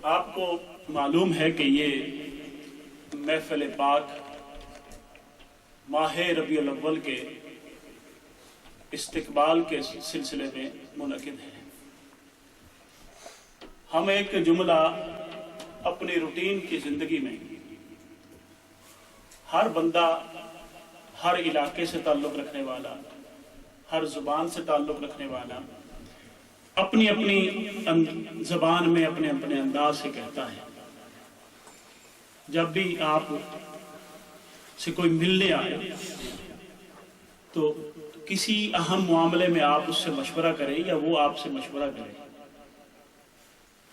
آپ کو معلوم ہے کہ یہ محفل پاک ماہ ربیع الاول کے استقبال کے سلسلے میں منعقد ہے۔ ہم ایک جملہ اپنی روٹین کی زندگی میں ہر بندہ، ہر علاقے سے تعلق رکھنے والا، ہر زبان سے تعلق رکھنے والا اپنی اپنی زبان میں اپنے اپنے انداز سے کہتا ہے۔ جب بھی آپ سے کوئی ملنے آئے تو کسی اہم معاملے میں آپ اس سے مشورہ کریں یا وہ آپ سے مشورہ کرے،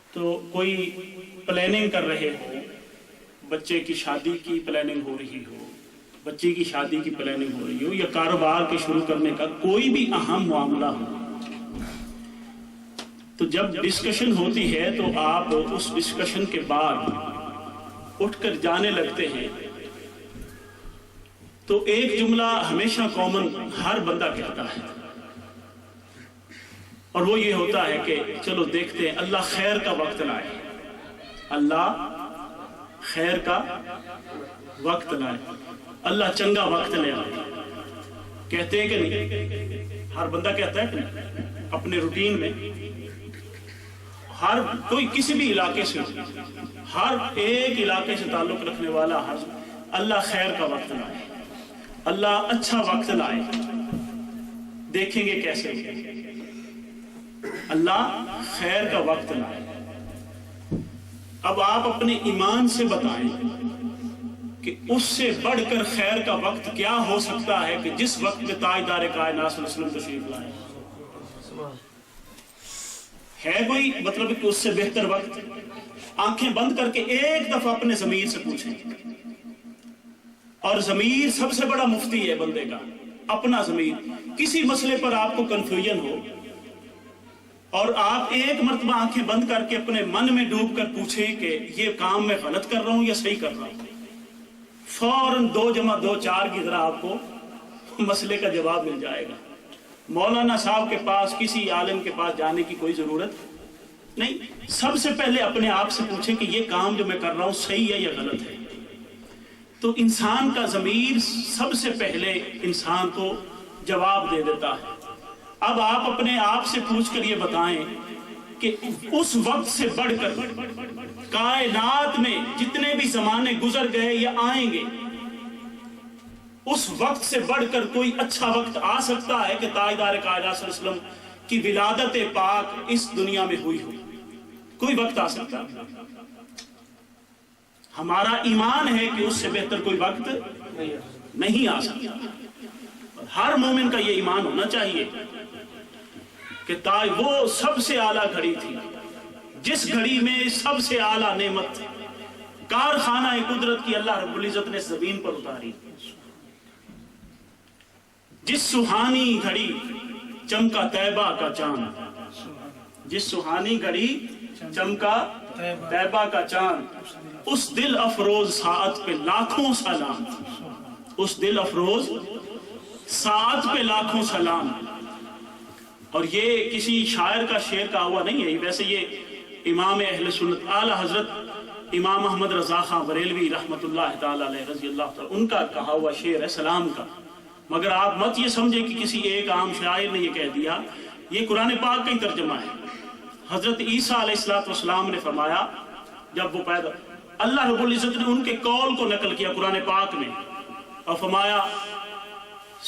تو کوئی پلاننگ کر رہے ہو، بچے کی شادی کی پلاننگ ہو رہی ہو، بچے کی شادی کی پلاننگ ہو رہی ہو، یا کاروبار کے شروع کرنے کا کوئی بھی اہم معاملہ ہو، تو جب ڈسکشن ہوتی ہے تو آپ اس ڈسکشن کے بعد اٹھ کر جانے لگتے ہیں تو ایک جملہ ہمیشہ کامن ہر بندہ کہتا ہے، اور وہ یہ ہوتا ہے کہ چلو دیکھتے ہیں اللہ خیر کا وقت لائے، اللہ خیر کا وقت لائے، اللہ چنگا وقت لے آئے۔ کہتے ہیں کہ نہیں؟ ہر بندہ کہتا ہے کہ نہیں؟ اپنے روٹین میں ہر کوئی کسی بھی علاقے سے، ہر ایک علاقے سے تعلق رکھنے والا اللہ خیر کا وقت لائے، اللہ اچھا وقت لائے، دیکھیں گے کیسے اللہ خیر کا وقت لائے۔ اب آپ اپنے ایمان سے بتائیں کہ اس سے بڑھ کر خیر کا وقت کیا ہو سکتا ہے کہ جس وقت میں تاجدار کائنات صلی اللہ علیہ وسلم تشریف لائے؟ ہے کوئی مطلب کہ اس سے بہتر وقت؟ آنکھیں بند کر کے ایک دفعہ اپنے ضمیر سے پوچھیں، اور ضمیر سب سے بڑا مفتی ہے بندے کا، اپنا ضمیر۔ کسی مسئلے پر آپ کو کنفیوژن ہو اور آپ ایک مرتبہ آنکھیں بند کر کے اپنے من میں ڈوب کر پوچھیں کہ یہ کام میں غلط کر رہا ہوں یا صحیح کر رہا ہوں، فوراً 2 + 2 = 4 کی طرح آپ کو مسئلے کا جواب مل جائے گا۔ مولانا صاحب کے پاس، کسی عالم کے پاس جانے کی کوئی ضرورت نہیں۔ سب سے پہلے اپنے آپ سے پوچھیں کہ یہ کام جو میں کر رہا ہوں صحیح ہے یا غلط ہے۔ تو انسان کا ضمیر سب سے پہلے انسان کو جواب دے دیتا ہے۔ اب آپ اپنے آپ سے پوچھ کر یہ بتائیں کہ اس وقت سے بڑھ کر کائنات میں جتنے بھی زمانے گزر گئے یا آئیں گے، اس وقت سے بڑھ کر کوئی اچھا وقت آ سکتا ہے کہ تاجدار کائنات صلی اللہ علیہ وسلم کی ولادت پاک اس دنیا میں ہوئی ہو؟ کوئی وقت آ سکتا ہے؟ ہمارا ایمان ہے کہ اس سے بہتر کوئی وقت نہیں آ سکتا۔ ہر مومن کا یہ ایمان ہونا چاہیے کہ وہ سب سے اعلیٰ گھڑی تھی، جس گھڑی میں سب سے اعلیٰ نعمت تھی، کارخانہ قدرت کی اللہ رب العزت نے زمین پر اتاری، جس سہانی گھڑی چمکا طیبہ کا چاند، جس سہانی گھڑی چمکا طیبہ کا چاند، اس دل افروز ساعت پہ لاکھوں سلام، اس دل افروز ساعت پہ لاکھوں سلام۔ اور یہ کسی شاعر کا شعر کا ہوا نہیں ہے، ویسے یہ امام اہل سنت اعلی حضرت امام احمد رضا خان بریلوی رحمت اللہ تعالی علیہ رضی اللہ تعالی ان کا کہا ہوا شعر ہے سلام کا۔ مگر آپ مت یہ سمجھیں کہ کسی ایک عام شاعر نے یہ کہہ دیا، یہ قرآن پاک کا ہی ترجمہ ہے۔ حضرت عیسیٰ علیہ السلام نے فرمایا، جب وہ پیدا، اللہ رب العزت نے ان کے قول کو نقل کیا قرآن پاک میں اور فرمایا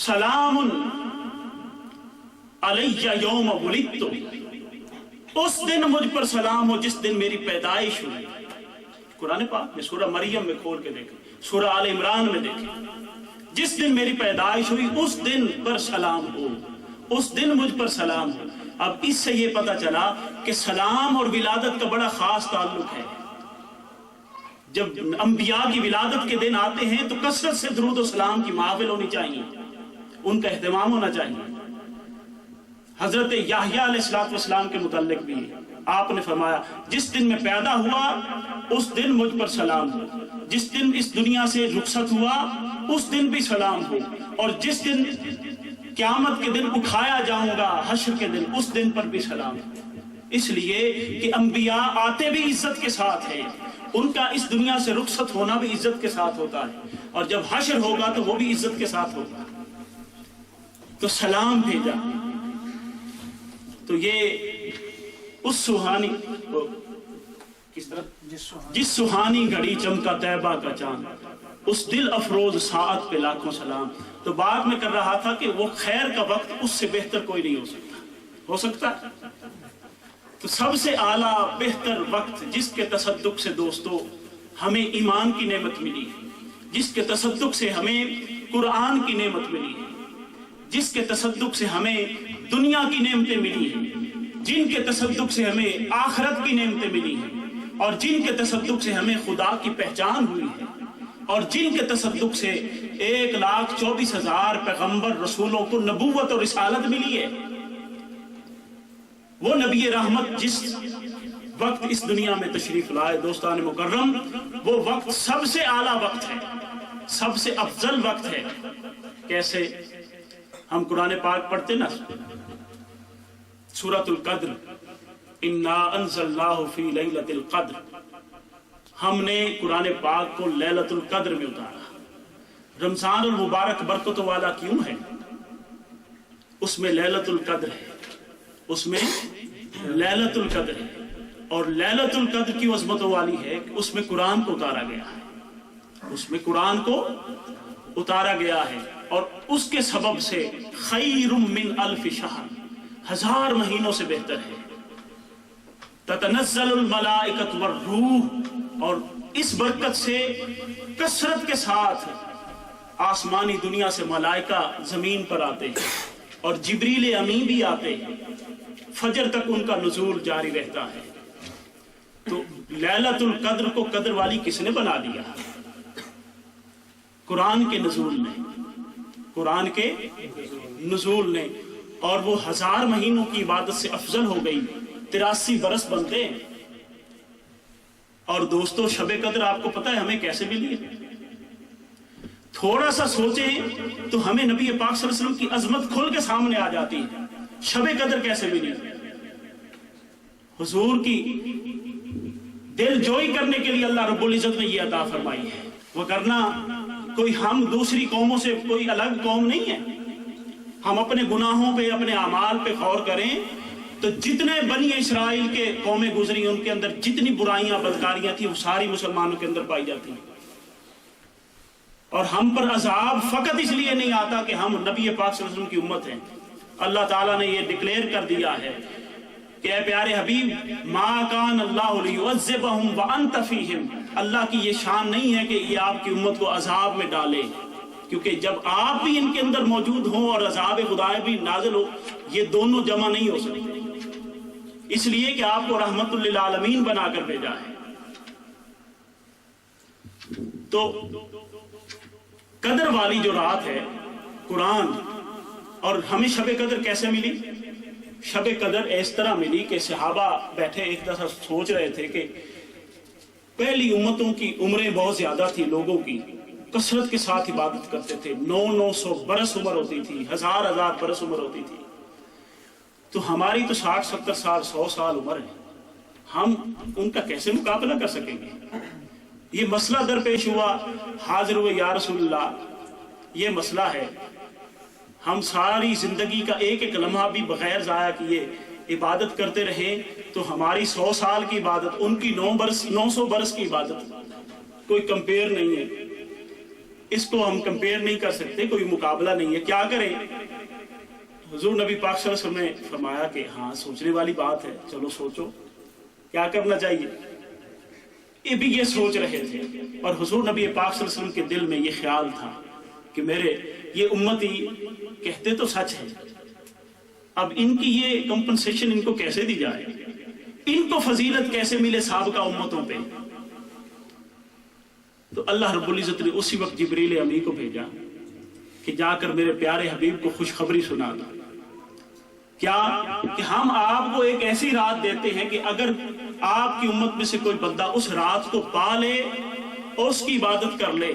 سلام علیہ یوم ولدت، اس دن مجھ پر سلام ہو جس دن میری پیدائش ہوئی۔ قرآن پاک میں سورہ مریم میں کھول کے دیکھیں، سورہ آل عمران میں دیکھیں، جس دن میری پیدائش ہوئی اس دن پر سلام ہو، اس دن مجھ پر سلام ہو۔ اب اس سے یہ پتا چلا کہ سلام اور ولادت کا بڑا خاص تعلق ہے۔ جب انبیاء کی ولادت کے دن آتے ہیں تو کثرت سے درود و سلام کی محافل ہونی چاہیے، ان کا اہتمام ہونا چاہیے۔ حضرت یحییٰ علیہ السلام کے متعلق بھی آپ نے فرمایا جس دن میں پیدا ہوا اس دن مجھ پر سلام ہو، جس دن اس دنیا سے رخصت ہوا اس دن بھی سلام ہو، اور جس دن قیامت کے دن اٹھایا جاؤں گا حشر کے دن اس دن پر بھی سلام ہو۔ اس لیے کہ انبیاء آتے بھی عزت کے ساتھ ہیں، ان کا اس دنیا سے رخصت ہونا بھی عزت کے ساتھ ہوتا ہے، اور جب حشر ہوگا تو وہ بھی عزت کے ساتھ ہوگا۔ تو سلام بھیجا، تو یہ اس سہانی کس طرح جس سہانی گھڑی چمکا طیبہ کا چاند، اس دل افروز ساعت پہ لاکھوں سلام۔ تو بات میں کر رہا تھا کہ وہ خیر کا وقت اس سے بہتر کوئی نہیں ہو سکتا۔ تو سب سے اعلیٰ بہتر وقت جس کے تصدق سے دوستو ہمیں ایمان کی نعمت ملی ہے، جس کے تصدق سے ہمیں قرآن کی نعمت ملی ہے، جس کے تصدق سے ہمیں دنیا کی نعمتیں ملی ہیں، جن کے تصدق سے ہمیں آخرت کی نعمتیں ملی ہیں، اور جن کے تصدق سے ہمیں خدا کی پہچان ہوئی ہے، اور جن کے تصدق سے 1,24,000 پیغمبر رسولوں کو نبوت اور رسالت ملی ہے۔ وہ نبی رحمت جس وقت اس دنیا میں تشریف لائے دوستان مکرم، وہ وقت سب سے اعلیٰ وقت ہے، سب سے افضل وقت ہے۔ کیسے؟ ہم قرآن پاک پڑھتے نا، سورۃ القدر، انا انزلناہ فی لیلۃ القدر، ہم نے قرآن پاک کو لیلۃ القدر میں اتارا۔ رمضان المبارک برکتوں والا کیوں ہے؟ اس میں لیلۃ القدر ہے، اس میں لیلۃ القدر ہے، اور لیلۃ القدر کی عظمتوں والی ہے کہ اس میں قرآن کو اتارا گیا ہے، اس میں قرآن کو اتارا گیا ہے، اور اس کے سبب سے خیر من الف شہر، 1000 مہینوں سے بہتر ہے۔ تتنزل الملائکۃ والروح، اور اس برکت سے کثرت کے ساتھ آسمانی دنیا سے ملائکہ زمین پر آتے ہیں، اور جبریل امین بھی آتے ہیں، فجر تک ان کا نزول جاری رہتا ہے۔ تو لیلۃ القدر کو قدر والی کس نے بنا دیا؟ قرآن کے نزول نے، قرآن کے نزول نے، اور وہ 1000 مہینوں کی عبادت سے افضل ہو گئی، 83 برس بنتے ہیں۔ اور دوستو شب قدر آپ کو پتہ ہے ہمیں کیسے ملی ہے؟ تھوڑا سا سوچیں تو ہمیں نبی پاک صلی اللہ علیہ وسلم کی عظمت کھل کے سامنے آ جاتی ہے۔ شب قدر کیسے ملی؟ حضور کی دل جوئی کرنے کے لیے اللہ رب العزت نے یہ عطا فرمائی ہے، وگرنہ کوئی ہم دوسری قوموں سے کوئی الگ قوم نہیں ہے۔ ہم اپنے گناہوں پہ، اپنے اعمال پہ غور کریں تو جتنے بنی اسرائیل کے قومیں گزری ان کے اندر جتنی برائیاں بدکاریاں تھیں وہ ساری مسلمانوں کے اندر پائی جاتی ہیں، اور ہم پر عذاب فقط اس لیے نہیں آتا کہ ہم نبی پاک صلی اللہ علیہ وسلم کی امت ہیں۔ اللہ تعالیٰ نے یہ ڈکلیئر کر دیا ہے کہ اے پیارے حبیب، ما کان اللہ لیعذبہم وانت فیہم، اللہ کی یہ شان نہیں ہے کہ یہ آپ کی امت کو عذاب میں ڈالے، کیونکہ جب آپ بھی ان کے اندر موجود ہوں اور عذاب خدا بھی نازل ہو، یہ دونوں جمع نہیں ہو سکتے، اس لیے کہ آپ کو رحمت للعالمین بنا کر بھیجا ہے۔ تو قدر والی جو رات ہے قرآن، اور ہمیں شب قدر کیسے ملی؟ شب قدر اس طرح ملی کہ صحابہ بیٹھے ایک دفعہ سوچ رہے تھے کہ پہلی امتوں کی عمریں بہت زیادہ تھی، لوگوں کی کثرت کے ساتھ عبادت کرتے تھے، 900 برس عمر ہوتی تھی، 1000 برس عمر ہوتی تھی، تو ہماری تو 60-70 سال 100 سال عمر ہے، ہم ان کا کیسے مقابلہ کر سکیں گے؟ یہ مسئلہ درپیش ہوا، حاضر ہوئے یا رسول اللہ یہ مسئلہ ہے، ہم ساری زندگی کا ایک ایک لمحہ بھی بغیر ضائع کیے عبادت کرتے رہے تو ہماری 100 سال کی عبادت ان کی 900 برس کی عبادت کوئی کمپیئر نہیں ہے، اس کو ہم کمپیئر نہیں کر سکتے، کوئی مقابلہ نہیں ہے، کیا کریں؟ حضور نبی پاک صلی اللہ علیہ وسلم نے فرمایا کہ ہاں سوچنے والی بات ہے، چلو سوچو کیا کرنا چاہیے۔ یہ بھی یہ سوچ رہے تھے، اور حضور نبی پاک صلی اللہ علیہ وسلم کے دل میں یہ خیال تھا کہ میرے یہ امتی کہتے تو سچ ہے، اب ان کی یہ کمپنسیشن ان کو کیسے دی جائے، ان کو فضیلت کیسے ملے سابقہ امتوں پہ؟ تو اللہ رب العزت نے اسی وقت جبریل امی کو بھیجا کہ جا کر میرے پیارے حبیب کو خوشخبری سنا دو، کیا کہ ہم آپ کو ایک ایسی رات دیتے ہیں کہ اگر آپ کی امت میں سے کوئی بندہ اس رات کو پا لے اور اس کی عبادت کر لے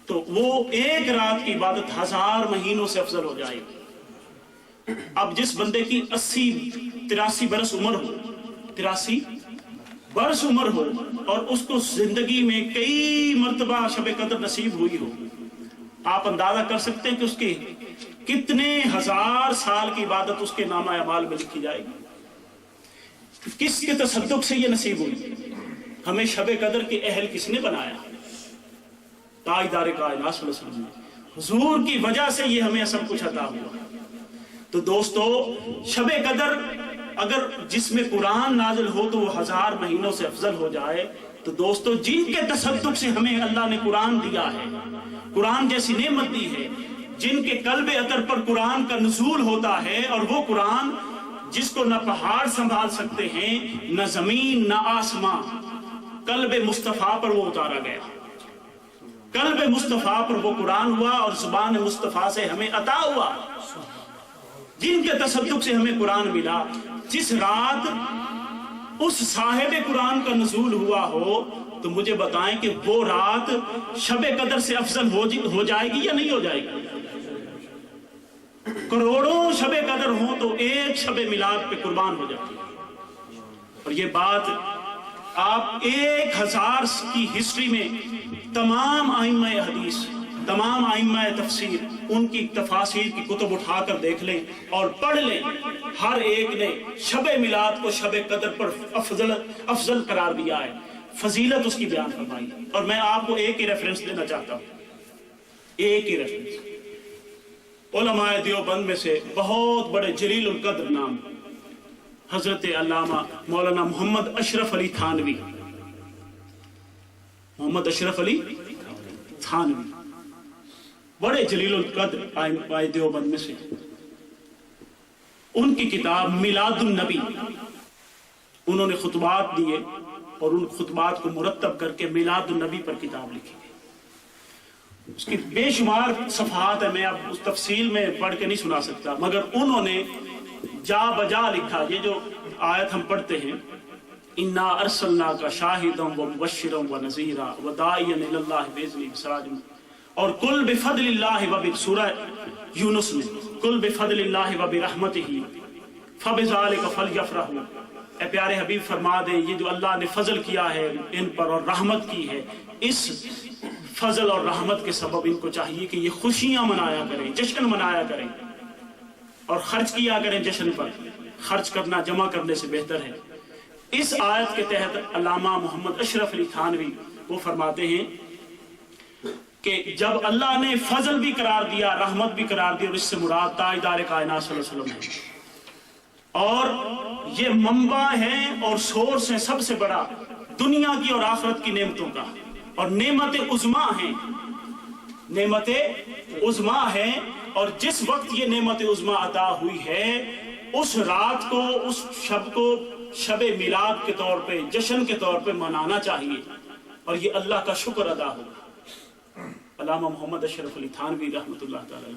تو وہ ایک رات کی عبادت 1000 مہینوں سے افضل ہو جائے گی۔ اب جس بندے کی 83 برس عمر ہو، 83 برس عمر ہو، اور اس کو زندگی میں کئی مرتبہ شب قدر نصیب ہوئی ہو، آپ اندازہ کر سکتے ہیں کہ اس کے کتنے ہزار سال کی عبادت اس کے نامہ اعمال میں لکھی جائے گی۔ کس کے تصدق سے یہ نصیب ہوئی؟ ہمیں شب قدر کے اہل کس نے بنایا؟ تاجدار کائنات صلی اللہ علیہ وسلم نے۔ حضور کی وجہ سے یہ ہمیں سب کچھ عطا ہوا۔ تو دوستو، شب قدر اگر جس میں قرآن نازل ہو تو وہ 1000 مہینوں سے افضل ہو جائے، تو دوستو جن کے تصدق سے ہمیں اللہ نے قرآن دیا ہے، قرآن جیسی نعمت دی ہے، جن کے قلب اطہر پر قرآن کا نزول ہوتا ہے، اور وہ قرآن جس کو نہ پہاڑ سنبھال سکتے ہیں، نہ زمین نہ آسمان، قلب مصطفیٰ پر وہ اتارا گیا، قلب مصطفیٰ پر وہ قرآن ہوا اور زبان مصطفیٰ سے ہمیں عطا ہوا۔ جن کے تصدق سے ہمیں قرآن ملا، جس رات اس صاحب قرآن کا نزول ہوا ہو، تو مجھے بتائیں کہ وہ رات شب قدر سے افضل ہو جائے گی یا نہیں ہو جائے گی؟ کروڑوں شب قدر ہوں تو ایک شب میلاد پہ قربان ہو جاتی ہے۔ اور یہ بات آپ 1000 کی ہسٹری میں تمام ائمہ حدیث، تمام ائمہ تفسیر، ان کی تفاسیر کی کتب اٹھا کر دیکھ لیں اور پڑھ لیں، ہر ایک نے شب میلاد کو شب قدر پر افضل قرار دیا ہے، فضیلت اس کی بیان فرمائی۔ اور میں آپ کو ایک ہی ریفرنس دینا چاہتا ہوں، ایک ہی ریفرنس۔ علماء دیوبند میں سے بہت بڑے جلیل القدر نام حضرت علامہ مولانا محمد اشرف علی تھانوی، محمد اشرف علی تھانوی، بڑے جلیل القدر ائمہ دیوبند میں سے، ان کی کتاب میلاد النبی، انہوں نے خطبات دیے اور ان خطبات کو مرتب کر کے میلاد النبی پر کتاب لکھی۔ اس کی بے شمار صفحات ہیں، میں اب اس تفصیل میں پڑھ کے نہیں سنا سکتا، مگر انہوں نے جا بجا لکھا۔ یہ جو آیت ہم پڑھتے ہیں، انا ارسلناک شاہدا ومبشرا ونذیرا وداعیا الی اللہ باذنہ وسراجا، اور قل بفضل اللہ سورہ یونس میں، قل بفضل اللہ وبرحمتہ فبذلک فلیفرحوا، اے پیارے حبیب فرما دیں یہ جو اللہ نے فضل کیا ہے ان پر اور رحمت کی ہے، اس فضل اور رحمت کے سبب ان کو چاہیے کہ یہ خوشیاں منایا کریں، جشن منایا کریں، اور خرچ کیا کریں جشن پر۔ خرچ کرنا جمع کرنے سے بہتر ہے۔ اس آیت کے تحت علامہ محمد اشرف علی تھانوی وہ فرماتے ہیں کہ جب اللہ نے فضل بھی قرار دیا، رحمت بھی قرار دی، اور اس سے مراد تاجدار کائنات صلی اللہ علیہ وسلم ہے، اور یہ منبع ہے اور سورس ہے سب سے بڑا دنیا کی اور آخرت کی نعمتوں کا، اور نعمت عظمیٰ ہیں، نعمت عظمیٰ ہے، اور جس وقت یہ نعمت عظمیٰ عطا ہوئی ہے، اس رات کو، اس شب کو شب میلاد کے طور پہ، جشن کے طور پہ منانا چاہیے، اور یہ اللہ کا شکر ادا ہوگا۔ علامہ محمد اشرف علی تھانوی رحمۃ اللہ تعالی،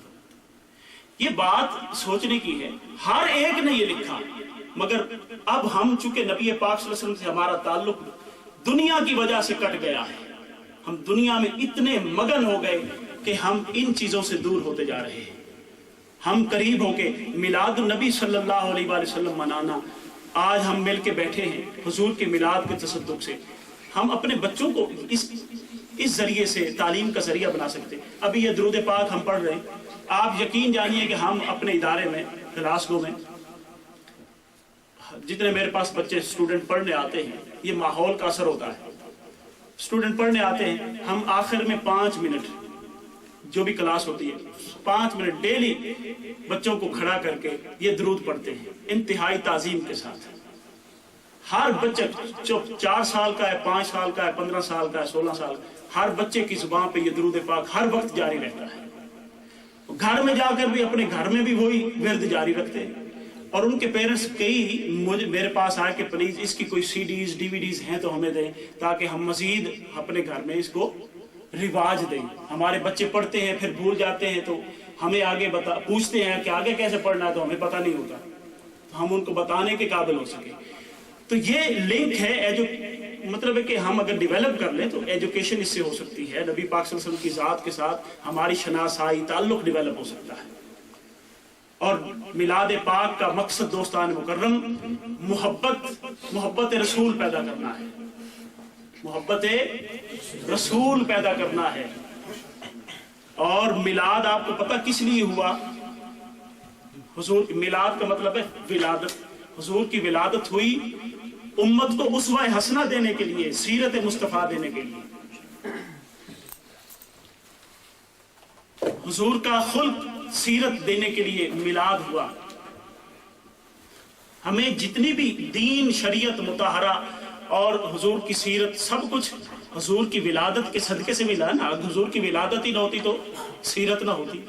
یہ بات سوچنے کی ہے، ہر ایک نے یہ لکھا، مگر اب ہم چونکہ نبی پاک صلی اللہ علیہ وسلم سے ہمارا تعلق دنیا کی وجہ سے کٹ گیا ہے، ہم دنیا میں اتنے مگن ہو گئے کہ ہم ان چیزوں سے دور ہوتے جا رہے ہیں۔ ہم قریب ہو کے میلاد النبی صلی اللہ علیہ وآلہ وسلم منانا، آج ہم مل کے بیٹھے ہیں حضور کے میلاد کے تصدق سے، ہم اپنے بچوں کو اس ذریعے سے تعلیم کا ذریعہ بنا سکتے ہیں۔ ابھی یہ درود پاک ہم پڑھ رہے ہیں، آپ یقین جانیے کہ ہم اپنے ادارے میں، کلاس روم میں جتنے میرے پاس بچے اسٹوڈنٹ پڑھنے آتے ہیں، یہ ماحول کا اثر ہوتا ہے، اسٹوڈنٹ پڑھنے آتے ہیں، ہم آخر میں 5 منٹ جو بھی کلاس ہوتی ہے 5 منٹ ڈیلی بچوں کو کھڑا کر کے یہ درود پڑھتے ہیں انتہائی تعظیم کے ساتھ۔ ہر بچہ جو 4 سال کا ہے، 5 سال کا ہے، 15 سال کا ہے، 16 سال، ہر بچے کی زبان پہ یہ درود پاک ہر وقت جاری رہتا ہے۔ گھر میں جا کر بھی اپنے گھر میں بھی وہی ورد جاری رکھتے ہیں، اور ان کے پیرنٹس کئی میرے پاس آئے کہ پلیز اس کی کوئی CDs DVDs ہیں تو ہمیں دیں، تاکہ ہم مزید اپنے گھر میں اس کو رواج دیں۔ ہمارے بچے پڑھتے ہیں پھر بھول جاتے ہیں، تو ہمیں آگے پوچھتے ہیں کہ آگے کیسے پڑھنا ہے، تو ہمیں پتہ نہیں ہوتا، تو ہم ان کو بتانے کے قابل ہو سکے۔ تو یہ لنک ہے، مطلب ہے کہ ہم اگر ڈیولپ کر لیں تو ایجوکیشن اس سے ہو سکتی ہے، نبی پاک صلی اللہ علیہ وسلم کی ذات کے ساتھ ہماری شناسائی، تعلق ڈیولپ ہو سکتا ہے۔ اور میلاد پاک کا مقصد دوستان مکرم محبت رسول پیدا کرنا ہے، محبت رسول پیدا کرنا ہے۔ اور میلاد آپ کو پتہ کس لیے ہوا؟ حضور میلاد کا مطلب ہے ولادت، حضور کی ولادت ہوئی امت کو اسوہ حسنہ دینے کے لیے، سیرت مصطفیٰ دینے کے لیے۔ حضور کا خلق سیرت دینے کے لیے میلاد ہوا۔ ہمیں جتنی بھی دین، شریعت مطہرہ اور حضور کی سیرت سب کچھ حضور کی ولادت کے صدقے سے ملا نا۔ حضور کی ولادت ہی نہ ہوتی تو سیرت نہ ہوتی،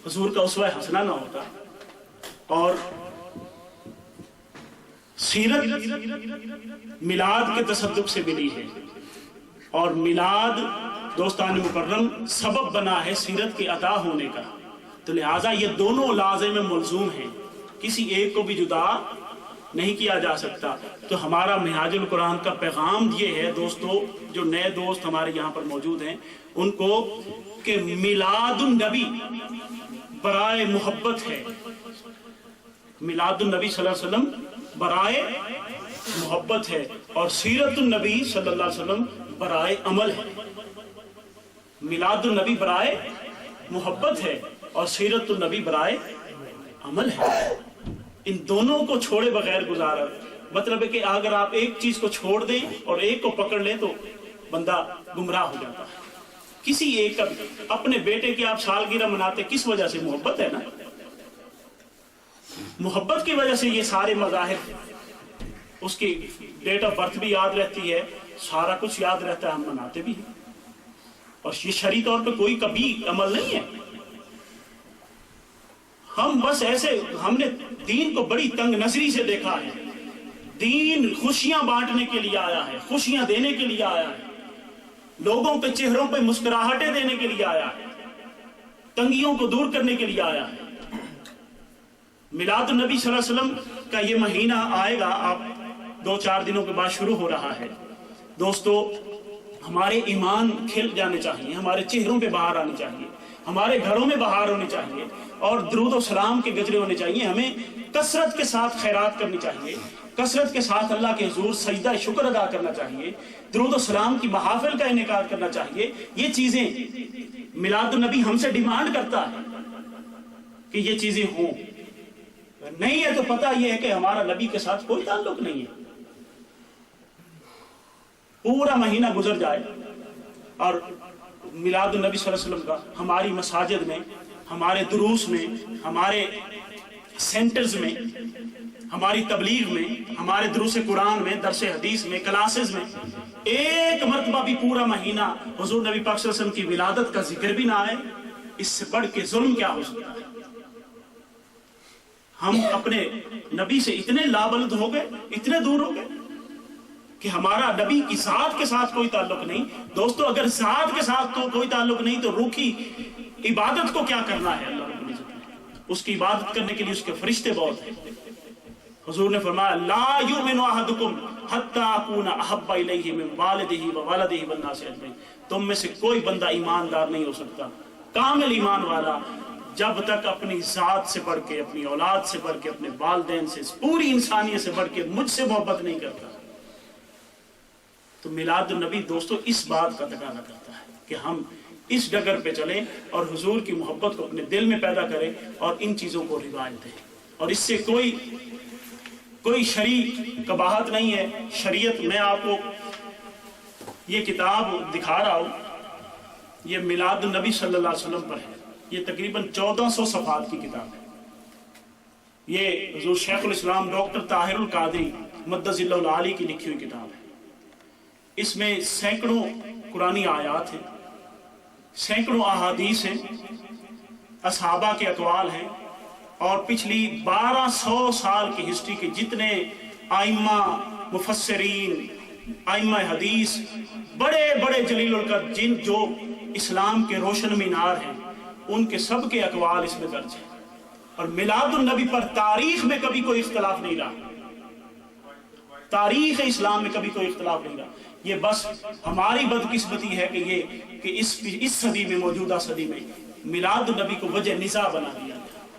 حضور کا اسوہ حسنہ نہ ہوتا۔ اور سیرت میلاد کے تصدق سے ملی ہے، اور میلاد دوستان مکرم سبب بنا ہے سیرت کے عطا ہونے کا۔ تو لہٰذا یہ دونوں لازم ملزوم ہیں، کسی ایک کو بھی جدا نہیں کیا جا سکتا۔ تو ہمارا منہاج القرآن کا پیغام یہ ہے دوستو، جو نئے دوست ہمارے یہاں پر موجود ہیں ان کو، کہ میلاد النبی برائے محبت ہے، میلاد النبی صلی اللہ علیہ وسلم برائے محبت ہے، اور سیرت النبی صلی اللہ علیہ وسلم برائے عمل ہے۔ میلاد النبی برائے محبت ہے اور سیرت النبی برائے عمل ہے۔ ان دونوں کو چھوڑے بغیر گزارا، مطلب ہے کہ اگر آپ ایک چیز کو چھوڑ دیں اور ایک کو پکڑ لیں تو بندہ گمراہ ہو جاتا ہے۔ کسی ایک کا، اپنے بیٹے کی آپ سالگرہ مناتے کس وجہ سے؟ محبت ہے نا، محبت کی وجہ سے یہ سارے مظاہر، اس کی ڈیٹ آف برتھ بھی یاد رہتی ہے، سارا کچھ یاد رہتا ہے، ہم مناتے بھی ہیں۔ اور یہ شرعی طور پہ کوئی کبھی عمل نہیں ہے، ہم بس ایسے، ہم نے دین کو بڑی تنگ نظری سے دیکھا ہے۔ دین خوشیاں بانٹنے کے لیے آیا ہے، خوشیاں دینے کے لیے آیا ہے، لوگوں پہ چہروں پہ مسکراہٹیں دینے کے لیے آیا ہے، تنگیوں کو دور کرنے کے لیے آیا ہے۔ میلاد النبی صلی اللہ علیہ وسلم کا یہ مہینہ آئے گا، آپ 2-4 دنوں کے بعد شروع ہو رہا ہے۔ دوستو ہمارے ایمان کھل جانے چاہیے، ہمارے چہروں پہ بہار آنی چاہیے، ہمارے گھروں میں بہار ہونی چاہیے، اور درود و سلام کے گجرے ہونے چاہیے۔ ہمیں کثرت کے ساتھ خیرات کرنی چاہیے، کثرت کے ساتھ اللہ کے حضور سجدہ شکر ادا کرنا چاہیے، درود و سلام کی محافل کا انعقاد کرنا چاہیے۔ یہ چیزیں میلاد النبی ہم سے ڈیمانڈ کرتا ہے کہ یہ چیزیں ہوں۔ نہیں ہے تو پتہ یہ ہے کہ ہمارا نبی کے ساتھ کوئی تعلق نہیں ہے۔ پورا مہینہ گزر جائے اور میلاد النبی صلی اللہ علیہ وسلم کا ہماری مساجد میں، ہمارے دروس میں، ہمارے سینٹرز میں، ہماری تبلیغ میں، ہمارے دروس قرآن میں، درس حدیث میں، کلاسز میں ایک مرتبہ بھی پورا مہینہ حضور نبی پاک صلی اللہ علیہ وسلم کی ولادت کا ذکر بھی نہ آئے، اس سے بڑھ کے ظلم کیا ہو سکتا ہے؟ ہم اپنے نبی سے اتنے لابلد ہو گئے، اتنے دور ہو گئے کہ ہمارا نبی کی ذات کے ساتھ کوئی تعلق نہیں۔ دوستو اگر ذات کے ساتھ کوئی تعلق نہیں تو روحی عبادت کو کیا کرنا ہے؟ اللہ رب العزت نے اس کی عبادت کرنے کے لیے اس کے فرشتے بہت ہیں۔ حضور نے فرمایا لا یؤمن احدکم حتی اکون احب الیہ من والدہ وولدہ والناس اجمعین، تم میں سے کوئی بندہ ایماندار نہیں ہو سکتا، کامل ایمان والا، جب تک اپنی ذات سے بڑھ کے، اپنی اولاد سے بڑھ کے، اپنے والدین سے، پوری انسانیت سے بڑھ کے مجھ سے محبت نہیں کرتا۔ تو میلاد النبی دوستو اس بات کا تقاضا کرتا ہے کہ ہم اس ڈگر پہ چلیں اور حضور کی محبت کو اپنے دل میں پیدا کریں اور ان چیزوں کو رواج دیں۔ اور اس سے کوئی شرعی قباحت نہیں ہے۔ شریعت، میں آپ کو یہ کتاب دکھا رہا ہوں، یہ میلاد النبی صلی اللہ علیہ وسلم پر ہے، یہ تقریباً 1400 صفحات کی کتاب ہے۔ یہ حضور شیخ الاسلام ڈاکٹر طاہر القادری مدظ اللہ العالی کی لکھی ہوئی کتاب ہے۔ اس میں سینکڑوں قرآنی آیات ہیں، سینکڑوں احادیث ہیں، اصحابہ کے اقوال ہیں، اور پچھلی 1200 سال کی ہسٹری کے جتنے ائمہ، مفسرین، ائمہ حدیث، بڑے بڑے جلیل القدر جن جو اسلام کے روشن مینار ہیں، ان کے سب کے اقوال اس میں درج ہیں۔ اور میلاد النبی پر تاریخ میں کبھی کوئی اختلاف نہیں رہا، تاریخ اسلام میں کبھی کوئی اختلاف نہیں رہا۔ یہ بس ہماری بدقسمتی ہے کہ اس صدی میں، موجودہ صدی میں میلاد النبی کو وجہ نزاع بنا دیا۔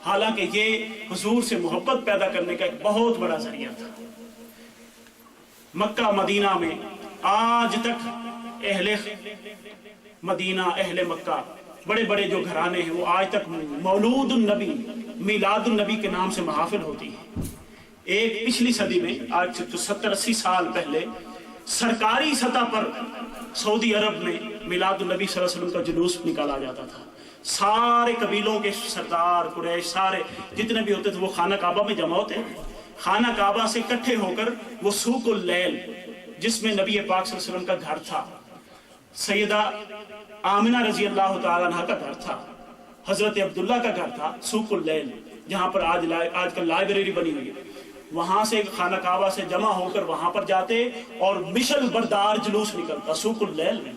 حالانکہ یہ حضور سے محبت پیدا کرنے کا ایک بہت بڑا ذریعہ تھا۔ مکہ مدینہ میں آج تک اہل مدینہ، اہل مکہ، بڑے بڑے جو گھرانے ہیں وہ آج تک مولود النبی، میلاد النبی کے نام سے محافل ہوتی ہیں۔ ایک پچھلی صدی میں، آج سے 70-80 سال پہلے، سرکاری سطح پر سعودی عرب میں میلاد النبی صلی اللہ علیہ وسلم کا جلوس نکالا جاتا تھا۔ سارے قبیلوں کے سردار، قریش، سارے جتنے بھی ہوتے تھے وہ خانہ کعبہ میں جمع ہوتے ہیں۔ خانہ کعبہ سے اکٹھے ہو کر وہ سوق اللیل، جس میں نبی پاک صلی اللہ علیہ وسلم کا گھر تھا، سیدہ آمنہ رضی اللہ تعالیٰ عنہ کا گھر تھا، حضرت عبداللہ کا گھر تھا، سوق اللیل، جہاں پر آج کل لائبریری بنی ہوئی ہے، وہاں سے خانہ کعبہ سے جمع ہو کر وہاں پر جاتے اور مشل بردار جلوس نکلتا سوق اللیل میں۔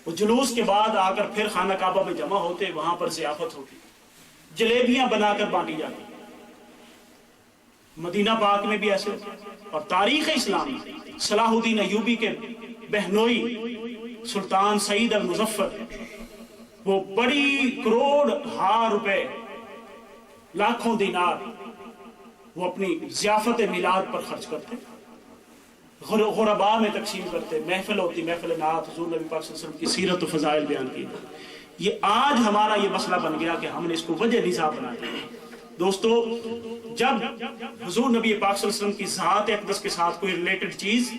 وہ جلوس کے بعد آ کر پھر خانہ کعبہ میں جمع ہوتے، وہاں پر ضیافت ہوتی، جلیبیاں بنا کر بانٹی جاتی۔ مدینہ پاک میں بھی ایسے ہوتے، اور تاریخ اسلام میں صلاح الدین ایوبی کے بہنوئی سلطان سعید المظفر، وہ بڑی کروڑ روپے، لاکھوں دینار وہ اپنی ضیافت میلاد پر خرچ کرتے، غرباء میں تقسیم کرتے، محفل ہوتی، محفل نعت، حضور نبی پاک صلی اللہ علیہ وسلم کی سیرت و فضائل بیان کی۔ یہ آج ہمارا یہ مسئلہ بن گیا کہ ہم نے اس کو وجہ نظام بنا دیا۔ دوستو، جب حضور نبی پاک صلی اللہ علیہ وسلم کی ذات اقدس کے ساتھ کوئی ریلیٹڈ چیز،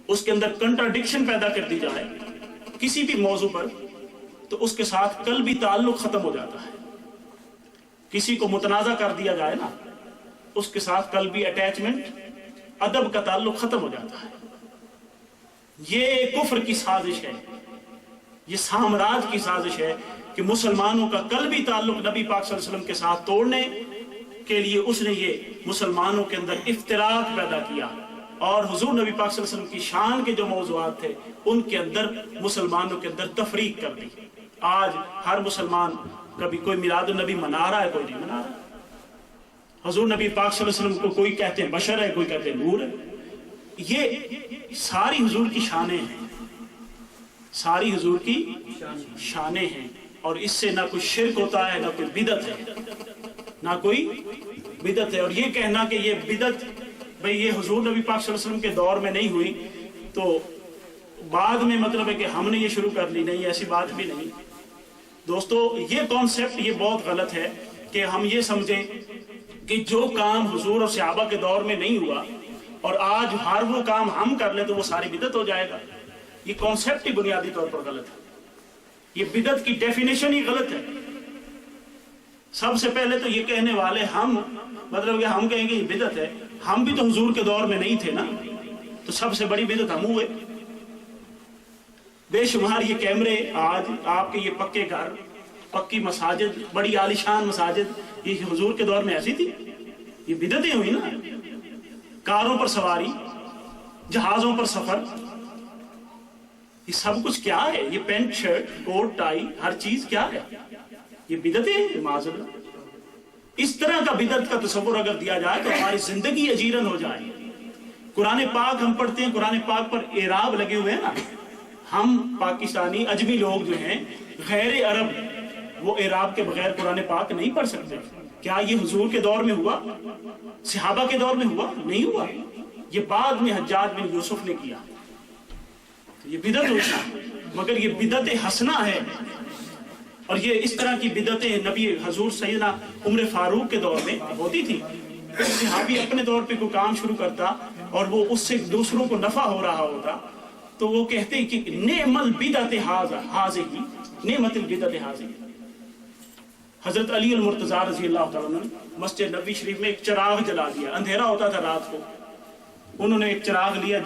اس کے اندر کنٹراڈکشن پیدا کر دی جائے کسی بھی موضوع پر، تو اس کے ساتھ قلبی تعلق ختم ہو جاتا ہے۔ کسی کو متنازع کر دیا جائے نا، اس کے ساتھ قلبی اٹیچمنٹ، ادب کا تعلق ختم ہو جاتا ہے۔ یہ کفر کی سازش ہے، یہ سامراج کی سازش ہے کہ مسلمانوں کا قلبی تعلق نبی پاک صلی اللہ علیہ وسلم کے ساتھ توڑنے کے لیے اس نے یہ مسلمانوں کے اندر افتراق پیدا کیا، اور حضور نبی پاک صلی اللہ علیہ وسلم کی شان کے جو موضوعات تھے ان کے اندر مسلمانوں کے اندر تفریق کر دی۔ آج ہر مسلمان کبھی کوئی میلاد النبی منا رہا ہے، کوئی نہیں منا رہا۔ حضور نبی پاک صلی اللہ علیہ وسلم کو کوئی کہتے ہیں بشر ہے، کوئی کہتے ہیں نور ہے۔ یہ ساری حضور کی شانیں ہیں، ساری حضور کی شانیں ہیں، اور اس سے نہ کوئی شرک ہوتا ہے، نہ کوئی بدعت ہے، نہ کوئی بدعت ہے۔ اور یہ کہنا کہ یہ بدعت بھئی یہ حضور نبی پاک صلی اللہ علیہ وسلم کے دور میں نہیں ہوئی تو بعد میں مطلب ہے کہ ہم نے یہ شروع کر لی، نہیں، ایسی بات بھی نہیں۔ دوستو، یہ کانسیپٹ یہ بہت غلط ہے کہ ہم یہ سمجھیں کہ جو کام حضور اور صحابہ کے دور میں نہیں ہوا اور آج ہر وہ کام ہم کر لیں تو وہ ساری بدعت ہو جائے گا۔ یہ کانسیپٹ ہی بنیادی طور پر غلط ہے، یہ بدعت کی ڈیفینیشن ہی غلط ہے۔ سب سے پہلے تو یہ کہنے والے ہم، مطلب کہ ہم کہیں گے یہ بدعت ہے، ہم بھی تو حضور کے دور میں نہیں تھے نا، تو سب سے بڑی بدعت ہم ہوئے۔ بے شمار یہ کیمرے، آج آپ کے یہ پکے گھر، پکی مساجد، بڑی عالیشان مساجد، یہ حضور کے دور میں ایسی تھی؟ یہ بدعتیں ہوئی نا۔ کاروں پر سواری، جہازوں پر سفر، یہ سب کچھ کیا ہے؟ یہ پینٹ شرٹ، کوٹ ٹائی، ہر چیز کیا ہے؟ یہ بدعتیں ہیں معذرت۔ اس طرح کا بدعت کا تصور اگر دیا جائے تو ہماری زندگی اجیرن ہو جائے۔ قرآن پاک ہم پڑھتے ہیں، قرآن پاک پر اعراب لگے ہوئے ہیں نا۔ ہم پاکستانی اجمی لوگ جو ہیں غیر عرب، وہ اعراب کے بغیر قرآن پاک نہیں پڑھ سکتے۔ کیا یہ حضور کے دور میں ہوا؟ صحابہ کے دور میں ہوا؟ نہیں ہوا۔ یہ بعد میں حجاج بن یوسف نے کیا، یہ بدعت ہوئی، مگر یہ بدعت حسنہ ہے۔ اور یہ اس طرح کی بدعتیں نبی حضور سیدنا عمر فاروق کے دور میں ہوتی تھی۔ صحابی اپنے دور پہ کوئی کام شروع کرتا اور وہ اس سے دوسروں کو نفع ہو رہا ہوتا تو وہ کہتے ہیں کہ نعم البدعۃ ہذہ، نعمت البدعۃ ہذہ۔ حضرت علی المرتضیٰ رضی اللہ تعالیٰ عنہ نے مسجد نبوی شریف میں ایک چراغ جلا دیا، اندھیرا ہوتا تھا رات کو، انہوں نے ایک چراغ لیا